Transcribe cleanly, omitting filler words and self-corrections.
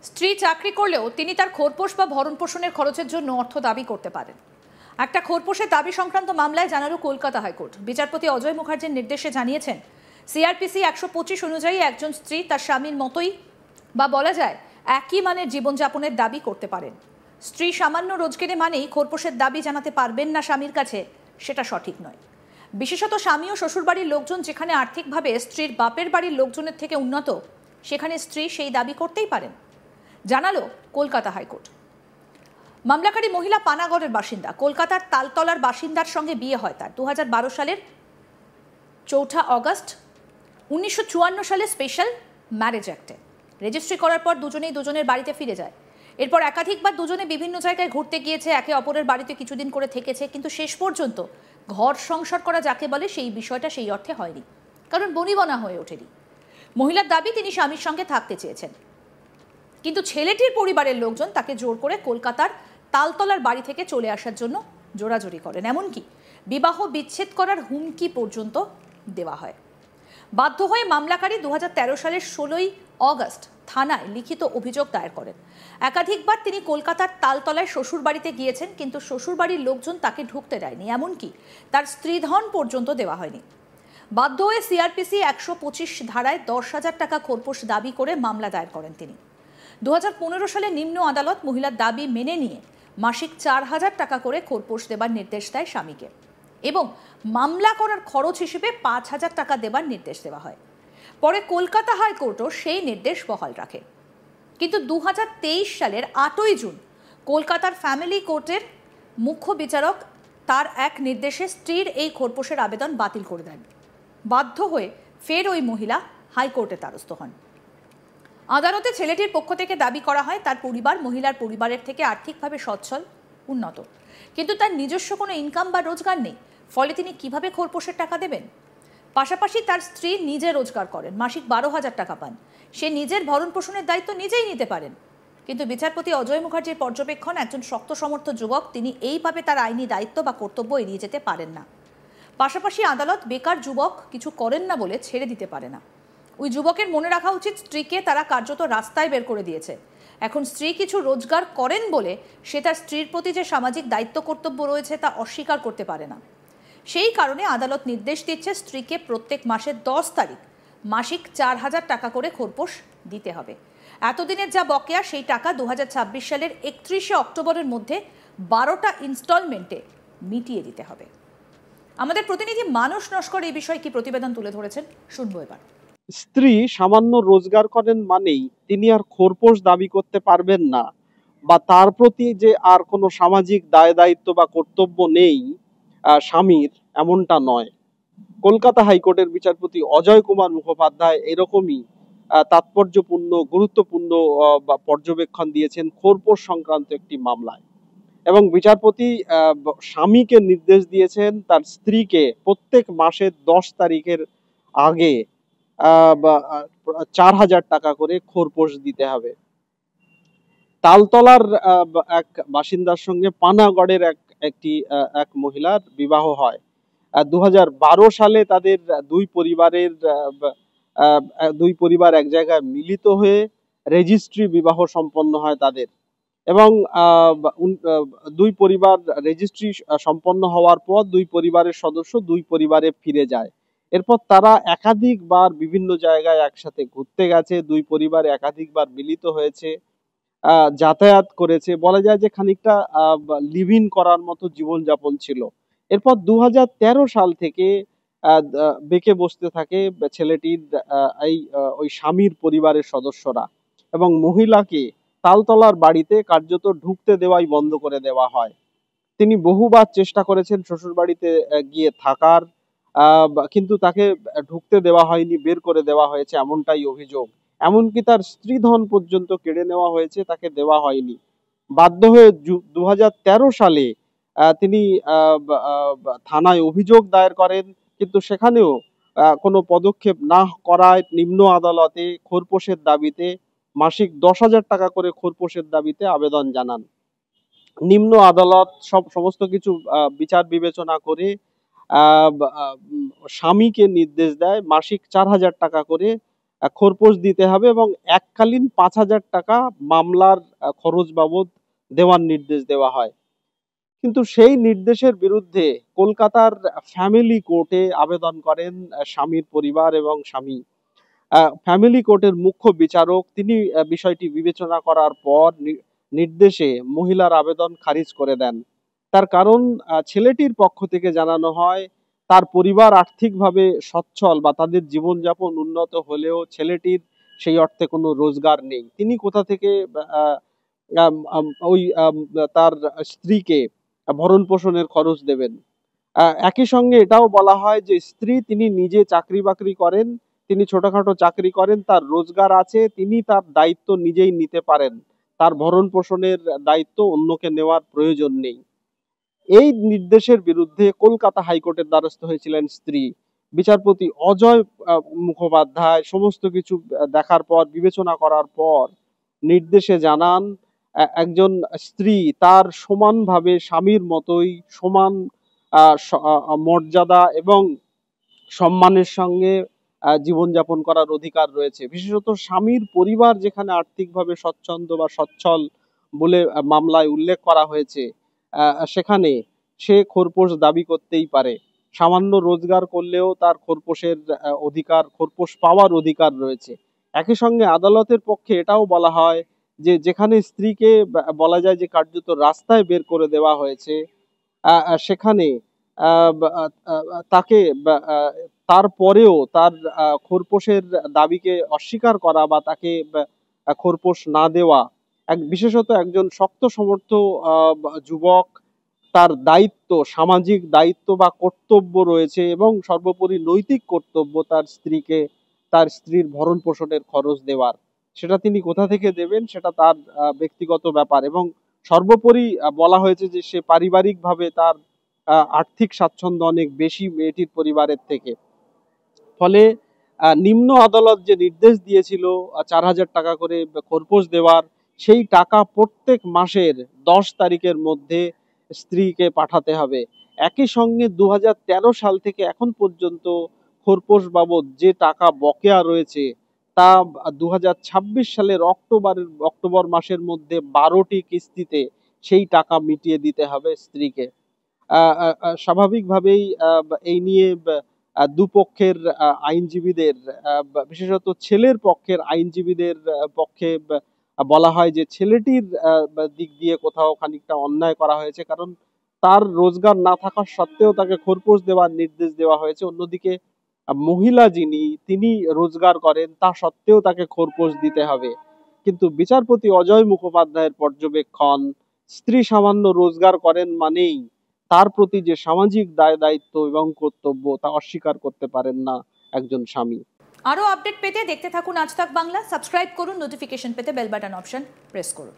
স্ত্রী চাকরি করলেও তিনি তার খোরপোশ বা ভরণ পোষণের খরচের জন্য অর্থ দাবি করতে পারেন। একটা খোরপোশের দাবি সংক্রান্ত মামলায় জানালো কলকাতা হাইকোর্ট। বিচারপতি অজয় মুখার্জির নির্দেশে জানিয়েছেন, সিআরপিসি 125 অনুযায়ী একজন স্ত্রী তার স্বামীর মতোই বা বলা যায় একই মানের জীবনযাপনের দাবি করতে পারেন। স্ত্রী সামান্য রোজগারে মানেই খোরপোশের দাবি জানাতে পারবেন না স্বামীর কাছে, সেটা সঠিক নয়। বিশেষত স্বামী ও শ্বশুরবাড়ির লোকজন যেখানে আর্থিকভাবে স্ত্রীর বাপের বাড়ির লোকজনের থেকে উন্নত, সেখানে স্ত্রী সেই দাবি করতেই পারেন, জানালো কলকাতা হাইকোর্ট। মামলাকারী মহিলা পানাগড়ের বাসিন্দা। কলকাতার তালতলার বাসিন্দার সঙ্গে বিয়ে হয় তার 2012 সালের 4 আগস্ট। 1954 সালে স্পেশাল ম্যারেজ অ্যাক্টে রেজিস্ট্রি করার পর দুজনেই দুজনের বাড়িতে ফিরে যায়। এরপর একাধিকবার দুজনে বিভিন্ন জায়গায় ঘুরতে গিয়েছে, একে অপরের বাড়িতে কিছুদিন করে থেকেছে, কিন্তু শেষ পর্যন্ত ঘর সংসার করা যাকে বলে সেই বিষয়টা সেই অর্থে হয়নি, কারণ বনিবনা হয়ে ওঠেনি। মহিলার দাবি তিনি স্বামীর সঙ্গে থাকতে চেয়েছেন, কিন্তু ছেলেটির পরিবারের লোকজন তাকে জোর করে কলকাতার তালতলার বাড়ি থেকে চলে আসার জন্য জোরাজোরি করেন, এমনকি বিবাহ বিচ্ছেদ করার হুমকি পর্যন্ত দেওয়া হয়। বাধ্য হয়ে মামলাকারী 2013 সালের 16 আগস্ট থানায় লিখিত অভিযোগ দায়ের করেন। একাধিকবার তিনি কলকাতার তালতলায় শ্বশুর বাড়িতে গিয়েছেন, কিন্তু শ্বশুরবাড়ির লোকজন তাকে ঢুকতে দেয়নি, এমনকি তার স্ত্রীধন পর্যন্ত দেওয়া হয়নি। বাধ্য হয়ে সিআরপিসি 125 ধারায় 10,000 টাকা খোরপোশ দাবি করে মামলা দায়ের করেন তিনি। 2015 সালে নিম্ন আদালত মহিলার দাবি মেনে নিয়ে মাসিক 4,000 টাকা করে খোরপোশ দেবার নির্দেশ দেয় স্বামীকে, এবং মামলা করার খরচ হিসেবে 5,000 টাকা দেবার নির্দেশ দেওয়া হয়। পরে কলকাতা হাইকোর্টও সেই নির্দেশ বহাল রাখে, কিন্তু 2023 সালের 8ই জুন কলকাতার ফ্যামিলি কোর্টের মুখ্য বিচারক তার এক নির্দেশে স্ত্রীর এই খোরপোশের আবেদন বাতিল করে দেন। বাধ্য হয়ে ফের ওই মহিলা হাইকোর্টে দ্বারস্থ হন। আদালতে ছেলেটির পক্ষ থেকে দাবি করা হয় তার পরিবার মহিলার পরিবারের থেকে আর্থিকভাবে সচ্ছল, উন্নত, কিন্তু তার নিজস্ব কোনো ইনকাম বা রোজগার নেই, ফলে তিনি কিভাবে খোরপোশের টাকা দেবেন। পাশাপাশি তার স্ত্রী নিজে রোজগার করেন, মাসিক 12,000 টাকা পান, সে নিজের ভরণ পোষণের দায়িত্ব নিজেই নিতে পারেন। কিন্তু বিচারপতি অজয় মুখার্জির পর্যবেক্ষণ, একজন শক্ত সমর্থ যুবক, তিনি এইভাবে তার আইনি দায়িত্ব বা কর্তব্য এড়িয়ে যেতে পারেন না। পাশাপাশি আদালত বেকার যুবক কিছু করেন না বলে ছেড়ে দিতে পারে না। ওই যুবকের মনে রাখা উচিত, স্ত্রীকে তারা কার্যত রাস্তায় বের করে দিয়েছে। এখন স্ত্রী কিছু রোজগার করেন বলে সে তার স্ত্রীর প্রতি যে সামাজিক দায়িত্ব কর্তব্য রয়েছে তা অস্বীকার করতে পারে না। সেই কারণে আদালত নির্দেশ দিচ্ছে স্ত্রীকে প্রত্যেক মাসের 10 তারিখ মাসিক 4,000 টাকা করে খোরপোশ দিতে হবে। এতদিনের যা বকেয়া সেই টাকা 2026 সালের 31শে অক্টোবরের মধ্যে 12টা ইনস্টলমেন্টে মিটিয়ে দিতে হবে। আমাদের প্রতিনিধি মানস নস্কর এই বিষয়ে কি প্রতিবেদন তুলে ধরেছেন, শুনবো এবার। স্ত্রী সামান্য রোজগার করেন মানেই তিনি আর খোরপোশ দাবি করতে পারবেন না, বা তার প্রতি যে আর কোনো সামাজিক দায় দায়িত্ব বা কর্তব্য নেই স্বামীর, এমনটা নয়। কলকাতা হাইকোর্টের বিচারপতি অজয় কুমার মুখোপাধ্যায় এরকমই তাৎপর্যপূর্ণ গুরুত্বপূর্ণ পর্যবেক্ষণ দিয়েছেন খোরপোশ সংক্রান্ত একটি মামলায়, এবং বিচারপতি স্বামীকে নির্দেশ দিয়েছেন তার স্ত্রীকে প্রত্যেক মাসের 10 তারিখের আগে 4,000 টাকা করে খোরপোশ দিতে হবে। তালতলার এক বাসিন্দার সঙ্গে পানাগড়ের এক মহিলার বিবাহ হয় 2012 সালে। তাদের দুই পরিবার এক জায়গায় মিলিত হয়ে রেজিস্ট্রি বিবাহ সম্পন্ন হয় তাদের, এবং দুই পরিবার রেজিস্ট্রি সম্পন্ন হওয়ার পর দুই পরিবারের সদস্য দুই পরিবারে ফিরে যায়। এরপর তারা একাধিকবার বিভিন্ন জায়গায় একসাথে ঘুরতে গেছে, দুই পরিবার একাধিকবার মিলিত হয়েছে, যাতায়াত করেছে, বলা যায় যে খানিকটা লিভ ইন করার মতো জীবনযাপন ছিল। এরপর 2013 সাল থেকে বেঁকে বসতে থাকে ছেলেটির ওই স্বামীর পরিবারের সদস্যরা, এবং মহিলাকে তালতলার বাড়িতে কার্যত ঢুকতে দেওয়াই বন্ধ করে দেওয়া হয়। তিনি বহুবার চেষ্টা করেছেন শ্বশুর বাড়িতে গিয়ে থাকার, কিন্তু তাকে ঢুকতে দেওয়া হয়নি, বের করে দেওয়া হয়েছে, এমনটাই অভিযোগ। এমনকি তার স্ত্রীধন পর্যন্ত কেড়ে নেওয়া হয়েছে, তাকে দেওয়া হয়নি। বাধ্য হয়ে 2013 সালে তিনি থানায় অভিযোগ দায়ের করেন, কিন্তু সেখানেও কোনো পদক্ষেপ না করায় নিম্ন আদালতে খোরপোশের দাবিতে মাসিক 10,000 টাকা করে খোরপোশের দাবিতে আবেদন জানান। নিম্ন আদালত সমস্ত কিছু বিচার বিবেচনা করে স্বামীকে নির্দেশ দেয় মাসিক 4,000 টাকা করে খোরপোশ দিতে হবে এবং এককালীন 5,000 টাকা মামলার খরচ বাবদ দেওয়ার নির্দেশ দেওয়া হয়। কিন্তু সেই নির্দেশের বিরুদ্ধে কলকাতার ফ্যামিলি কোর্টে আবেদন করেন স্বামীর পরিবার এবং স্বামী। ফ্যামিলি কোর্টের মুখ্য বিচারক তিনি বিষয়টি বিবেচনা করার পর নির্দেশে মহিলার আবেদন খারিজ করে দেন। তার কারণ ছেলেটির পক্ষ থেকে জানানো হয় তার পরিবার আর্থিকভাবে সচ্ছল বা তাদের জীবনযাপন উন্নত হলেও ছেলেটির সেই অর্থে কোনো রোজগার নেই। তিনি কোথা থেকে ওই তার স্ত্রীকে ভরণ পোষণের খরচ দেবেন। একই সঙ্গে এটাও বলা হয় যে স্ত্রী তিনি নিজে চাকরি বাকরি করেন, তিনি ছোটখাটো চাকরি করেন, তার রোজগার আছে, তিনি তার দায়িত্ব নিজেই নিতে পারেন, তার ভরণ পোষণের দায়িত্ব অন্যকে নেওয়ার প্রয়োজন নেই। এই নির্দেশের বিরুদ্ধে কলকাতা হাইকোর্টের দ্বারস্থ হয়েছিলেন স্ত্রী। বিচারপতি অজয় মুখোপাধ্যায় সমস্ত কিছু দেখার পর, বিবেচনা করার পর নির্দেশে জানান একজন স্ত্রী তার সমানভাবে স্বামীর মতোই সমান মর্যাদা এবং সম্মানের সঙ্গে জীবনযাপন করার অধিকার রয়েছে। বিশেষত স্বামীর পরিবার যেখানে আর্থিকভাবে স্বচ্ছন্দ বা সচ্ছল বলে মামলায় উল্লেখ করা হয়েছে, সেখানে সে খোরপোশ দাবি করতেই পারে। সামান্য রোজগার করলেও তার খোরপোশের অধিকার, খোরপোশ পাওয়ার অধিকার রয়েছে। একই সঙ্গে আদালতের পক্ষে এটাও বলা হয় যে যেখানে স্ত্রীকে বলা যায় যে কার্যত রাস্তায় বের করে দেওয়া হয়েছে, সেখানে তাকে তারপরেও তার খোরপোশের দাবিকে অস্বীকার করা বা তাকে খোরপোশ না দেওয়া, বিশেষত একজন শক্ত সমর্থ যুবক, তার দায়িত্ব, সামাজিক দায়িত্ব বা কর্তব্য রয়েছে এবং সর্বোপরি নৈতিক কর্তব্য তার স্ত্রীকে, তার স্ত্রীর ভরণ পোষণের খরচ দেওয়ার। সেটা তিনি কোথা থেকে দেবেন সেটা তার ব্যক্তিগত ব্যাপার। এবং সর্বোপরি বলা হয়েছে যে সে পারিবারিকভাবে তার আর্থিক স্বাচ্ছন্দ্য অনেক বেশি মেয়েটির পরিবারের থেকে। ফলে নিম্ন আদালত যে নির্দেশ দিয়েছিল 4,000 টাকা করে খোরপোশ দেওয়ার, সেই টাকা প্রত্যেক মাসের 10 তারিখের মধ্যে স্ত্রীকে পাঠাতে হবে। একই সঙ্গে 2013 সাল থেকে এখন পর্যন্ত খোরপোশ বাবদ যে টাকা বকেয়া রয়েছে তা 2026 সালের অক্টোবর মাসের মধ্যে 12টি কিস্তিতে সেই টাকা মিটিয়ে দিতে হবে স্ত্রীকে। স্বাভাবিকভাবেই এই নিয়ে দুপক্ষের আইনজীবীদের, বিশেষত ছেলের পক্ষের আইনজীবীদের পক্ষে বলা হয় যে ছেলেটির দিক দিয়ে কোথাও খানিকটা অন্যায় করা হয়েছে, কারণ তার রোজগার না থাকা সত্ত্বেও তাকে খোরপোশ দেওয়ার নির্দেশ দেওয়া হয়েছে। অন্যদিকে মহিলা তিনি রোজগার করেন, তা সত্ত্বেও তাকে খোরপোশ দিতে হবে। কিন্তু বিচারপতি অজয় মুখোপাধ্যায়ের পর্যবেক্ষণ, স্ত্রী সামান্য রোজগার করেন মানেই তার প্রতি যে সামাজিক দায় দায়িত্ব এবং কর্তব্য তা অস্বীকার করতে পারেন না একজন স্বামী। আরো আপডেট পেতে দেখতে থাকুন আজ তাক বাংলা। সাবস্ক্রাইব করুন, নোটিফিকেশন পেতে বেল বাটন অপশন প্রেস করুন।